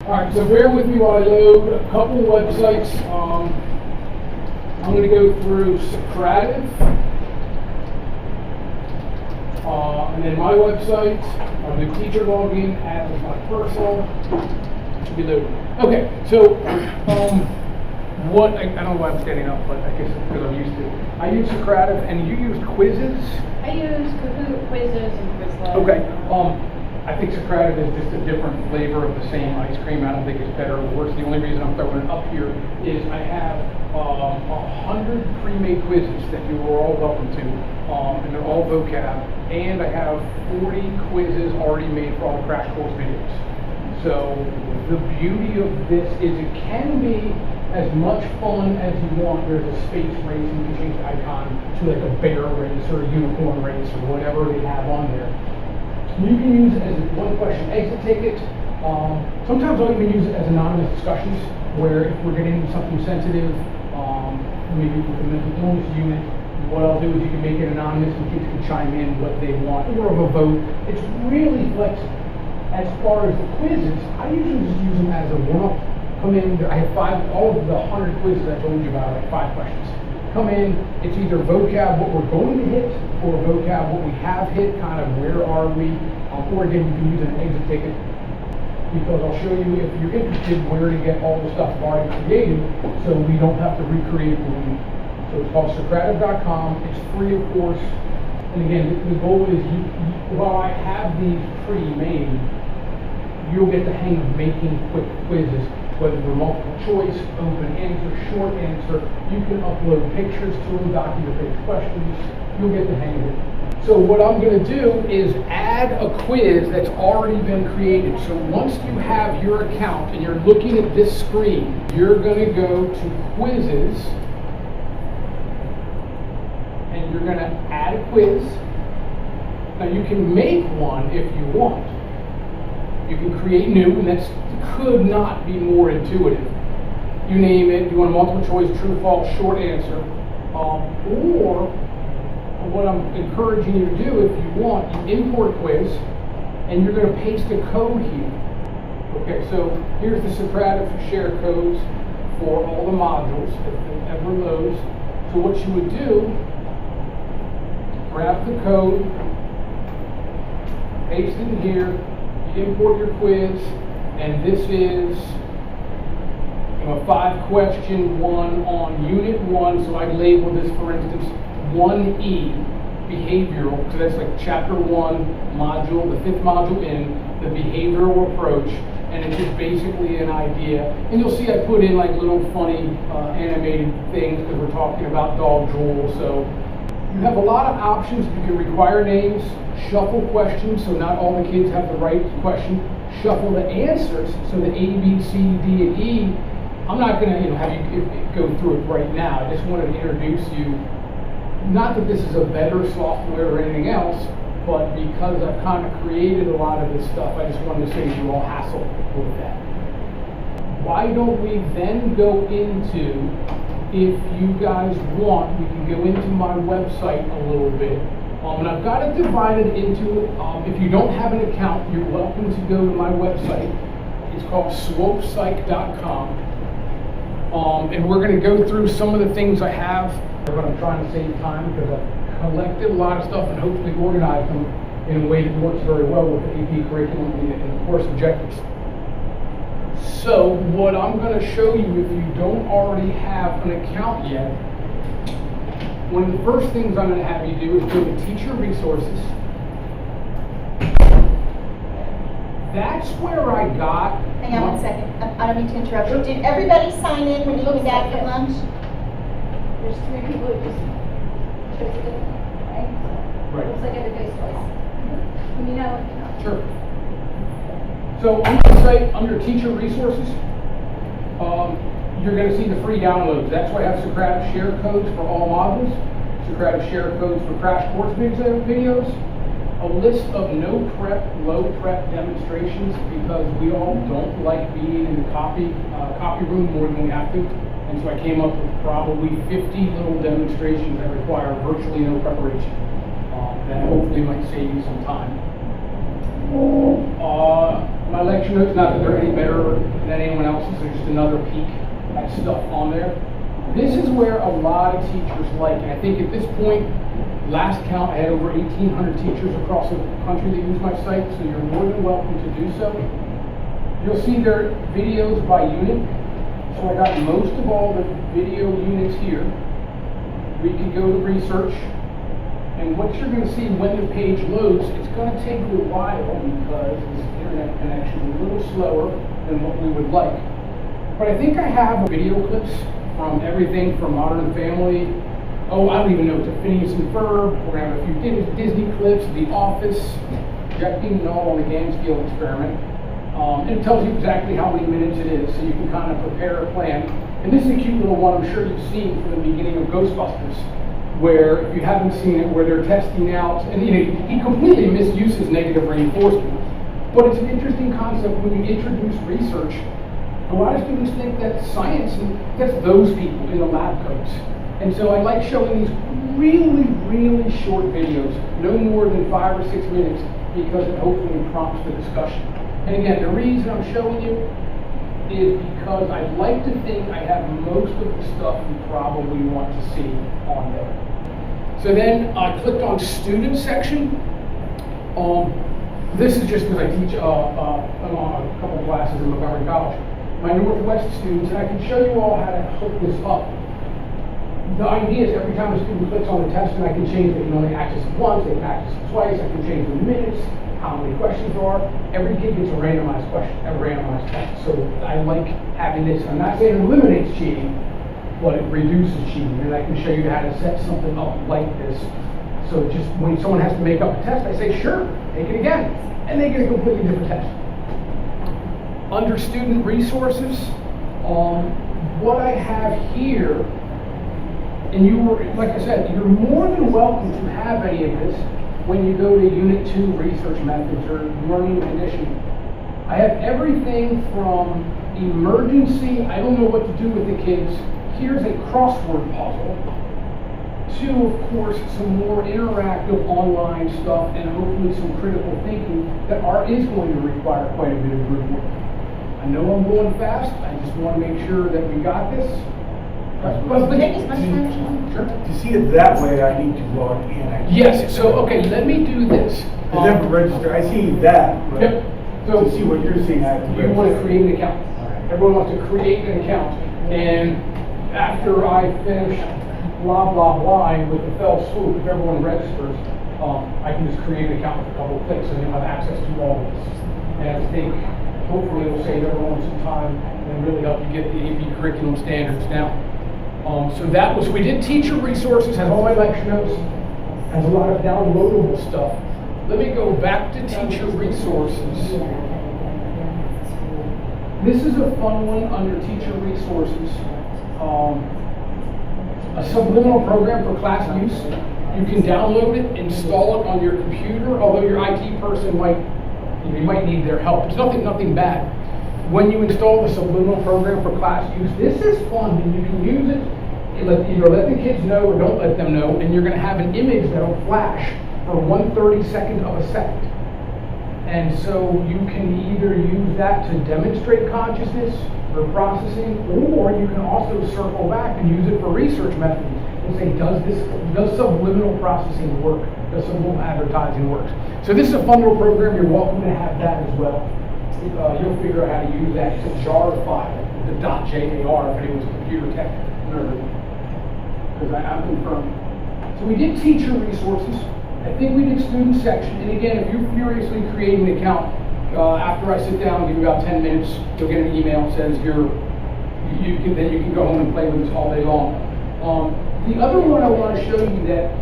Alright, so bear with me while I load a couple websites. I'm going to go through Socrative, and then my website. I'll do teacher login as my personal. Should be loaded. Okay, so what I don't know why I'm standing up, but I guess it's because I'm used to it. I use Socrative, and you used quizzes. I use Kahoot, quizzes, and Quizlet. Okay. I think Socrative is just a different flavor of the same ice cream. I don't think it's better or worse. The only reason I'm throwing it up here is I have 100 pre-made quizzes that you are all welcome to, and they're all vocab, and I have 40 quizzes already made for all the crash course videos. So the beauty of this is it can be as much fun as you want. There's a space race, and you can change the icon to like a bear race or a unicorn race or whatever they have on there. You can use it as a one-question exit ticket. Sometimes I'll even use it as anonymous discussions, where if we're getting something sensitive, maybe with the mental illness unit, what I'll do is you can make it anonymous and kids can chime in what they want, or of a vote. It's really flexible. As far as the quizzes, I usually just use them as a warm-up. Come in, I have all of the 100 quizzes I told you about, like 5 questions. Come in, it's either vocab, what we're going to hit, or vocab, what we have hit, kind of where are we, or again, you can use an exit ticket, because I'll show you, if you're interested, where to get all the stuff I've already created, so we don't have to recreate the wheel. So it's called Socrative.com, it's free, of course, and again, the goal is, while I have these pre-made, you'll get the hang of making quick quizzes, whether they're multiple choice, open answer, short answer. You can upload pictures to them, document-based questions. You'll get the hang of it. So what I'm going to do is add a quiz that's already been created. So once you have your account and you're looking at this screen, you're going to go to quizzes, and you're going to add a quiz. Now you can make one if you want. You can create new, and that could not be more intuitive. You name it, you want a multiple choice, true, false, short answer. Or what I'm encouraging you to do, if you want, you import quiz, and you're going to paste a code here. Okay, so here's the Socrative share codes for all the modules, if it ever loads. So what you would do, grab the code, paste it in here, import your quiz, and this is a 5-question one on Unit 1, so I label this, for instance, 1E, behavioral, so that's like Chapter 1 module, the 5th module in the behavioral approach, and it's just basically an idea. And you'll see I put in like little funny animated things because we're talking about dog drool, so you have a lot of options. You can require names, shuffle questions, so not all the kids have the right question, shuffle the answers, so the A, B, C, D, and E. I'm not going to have you go through it right now. I just wanted to introduce you, not that this is a better software or anything else, but because I've kind of created a lot of this stuff, I just wanted to save you all hassle with that. Why don't we then go into, if you guys want, we can go into my website a little bit. And I've got it divided into, if you don't have an account, you're welcome to go to my website. It's called Psych.com. And we're going to go through some of the things I have, but I'm trying to save time because I've collected a lot of stuff and hopefully organized them in a way that works very well with the AP curriculum and the course objectives. So what I'm going to show you, if you don't already have an account yet, one of the first things I'm going to have you do is go to Teacher Resources. That's where I got... Hang on one second. I don't mean to interrupt you. Did everybody sign in when you came back at lunch? There's 3 people who just chose it, right? Right. Looks like everybody's twice. When you know, you know. Sure. So on the site, under Teacher Resources, you're going to see the free downloads. That's why I have Socrative share codes for all modules, Socrative share codes for crash course videos, a list of no prep, low prep demonstrations, because we all don't like being in the copy room more than we have to. And so I came up with probably 50 little demonstrations that require virtually no preparation. That hopefully might save you some time. My lecture notes, not that they're any better than anyone else's, they're just another peek at stuff on there. This is where a lot of teachers like, and I think at this point, last count, I had over 1,800 teachers across the country that use my site, so you're more than welcome to do so. You'll see their videos by unit. So I got most of all the video units here. We can go to research, and what you're going to see when the page loads, it's going to take a while because this internet connection is a little slower than what we would like. But I think I have video clips from everything from Modern Family, I don't even know, to Phineas and Ferb. We're going to have a few Disney clips, The Office, projecting and all on the Gansfield experiment. And it tells you exactly how many minutes it is, so you can kind of prepare a plan. And this is a cute little one I'm sure you've seen from the beginning of Ghostbusters, where, if you haven't seen it, where they're testing out, and he completely misuses negative reinforcement. But it's an interesting concept when you introduce research. A lot of students think that science, that's those people in the lab coats. And so I like showing these really, really short videos, no more than 5 or 6 minutes, because it hopefully prompts the discussion. And again, the reason I'm showing you is because I'd like to think I have most of the stuff you probably want to see on there. So then I clicked on student section. This is just because I teach I'm on a couple of classes in Montgomery College. My Northwest students, and I can show you all how to hook this up. The idea is every time a student clicks on the test, and I can change, they can only access it once, they can access it twice, I can change the minutes, how many questions there are. Every kid gets a randomized question, a randomized test. So I like having this. I'm not saying it eliminates cheating, but it reduces cheating. And I can show you how to set something up like this. So just when someone has to make up a test, I say, sure, take it again. And they get a completely different test. Under student resources, what I have here, and like I said, you're more than welcome to have any of this when you go to Unit 2 research methods or learning conditioning. I have everything from emergency, I don't know what to do with the kids, here's a crossword puzzle, to, of course, some more interactive online stuff and hopefully some critical thinking that is going to require quite a bit of group work. I know I'm going fast, I just want to make sure that we got this. Sure. To see it that way, I need to log in. Yes, so, okay, let me do this. To never register, I see that, but Yep. So to see what you're seeing, I have to you register. want to create an account. Everyone wants to create an account. And after I finish blah, blah, blah with the fell swoop, if everyone registers, I can just create an account with a couple of clicks and you'll have access to all of this. And I think hopefully it'll save everyone some time and really help you get the AP curriculum standards down. So that was, we did teacher resources, has all my lecture notes, has a lot of downloadable stuff. Let me go back to teacher resources. This is a fun one under teacher resources. A subliminal program for class use. You can download it, install it on your computer, although your IT person you might need their help. It's nothing bad. When you install the subliminal program for class use, this is fun and you can use it. Either let the kids know or don't let them know, and you're going to have an image that will flash for 1/32 of a second. And so you can either use that to demonstrate consciousness or processing, or you can also circle back and use it for research methods and say, does subliminal processing work? Does subliminal advertising work? So this is a fun little program. You're welcome to have that as well. You'll figure out how to use that. It's a jar file, the .jar, if anyone's a computer tech nerd. Because I'm confirmed. So we did teacher resources. I think we did student section. And again, if you're furiously creating an account, after I sit down, give you about 10 minutes, you'll get an email that says you can go home and play with this all day long. The other one I want to show you that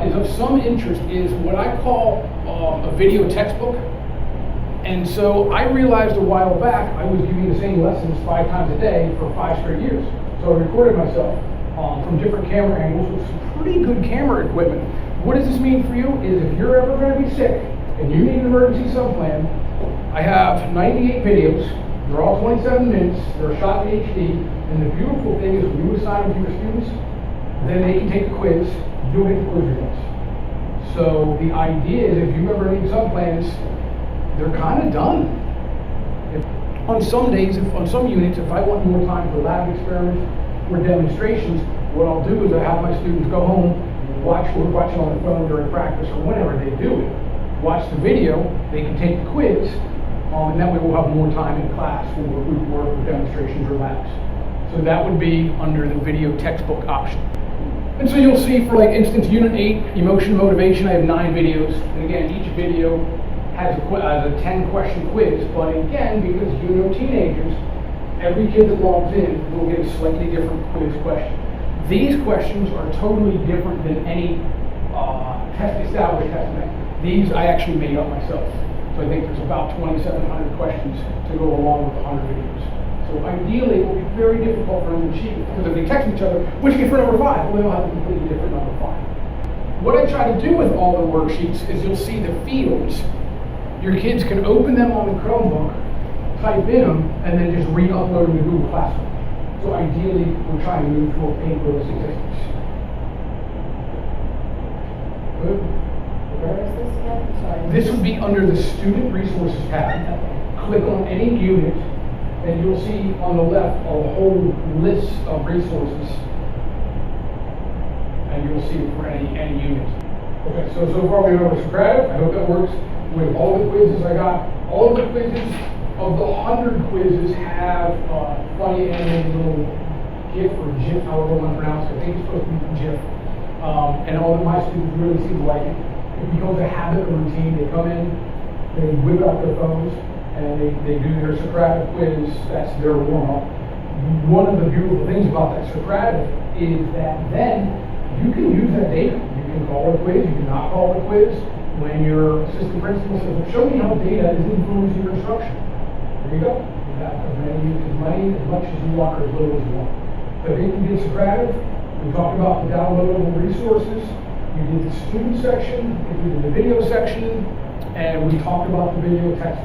is of some interest is what I call a video textbook. And so I realized a while back I was giving the same lessons 5 times a day for 5 straight years. So I recorded myself from different camera angles with some pretty good camera equipment. What does this mean for you is if you're ever going to be sick and you need an emergency sub-plan, I have 98 videos. They're all 27 minutes. They're shot in HD. And the beautiful thing is when you assign them to your students, then they can take a quiz. You'll get the quiz results. So the idea is if you ever need sub-plans, they're kind of done. On some days, on some units, if I want more time for lab experiments or demonstrations, what I'll do is I have my students go home, watch what we're watching on the phone during practice or whenever they do it. Watch the video, they can take the quiz, and that way we'll have more time in class for group work or demonstrations or labs. So that would be under the video textbook option. And so you'll see for like instance, Unit 8, Emotion Motivation, I have 9 videos. And again, each video has a 10 question quiz, but again, because you know teenagers, every kid that logs in will get a slightly different quiz question. These questions are totally different than any established test method. These I actually made up myself. So I think there's about 2,700 questions to go along with 100 videos. So ideally, it will be very difficult for them to achieve, because if they text each other, which you get for number 5, well, they'll have a completely different number 5. What I try to do with all the worksheets is you'll see the fields. Your kids can open them on the Chromebook, type in them, and then just re-upload them to Google Classroom. So ideally, we're trying to move to a paperless existence. Good? Where is this again? Sorry. This would be under the Student Resources tab. Click on any unit, and you'll see on the left a whole list of resources. And you'll see it for any unit. Okay, so far we know it's Socrative. I hope that works with all the quizzes I got. All of the quizzes, of the 100 quizzes, have funny animated little GIF or GIF, however you want to pronounce it. I think it's supposed to be GIF. And all of my students really seem to like it. It becomes a habit or routine. They come in, they whip out their phones, and they do their Socrative quiz. That's their warm-up. One of the beautiful things about that Socrative is that then you can use that data. You can call it a quiz, you can not call it a quiz. When your assistant principal says, well, show me how data is influencing your instruction. There you go. You have as much as you want or as little as you want. So I think we did Socrative. We talked about the downloadable resources. We did the student section, we did the video section, and we talked about the video text.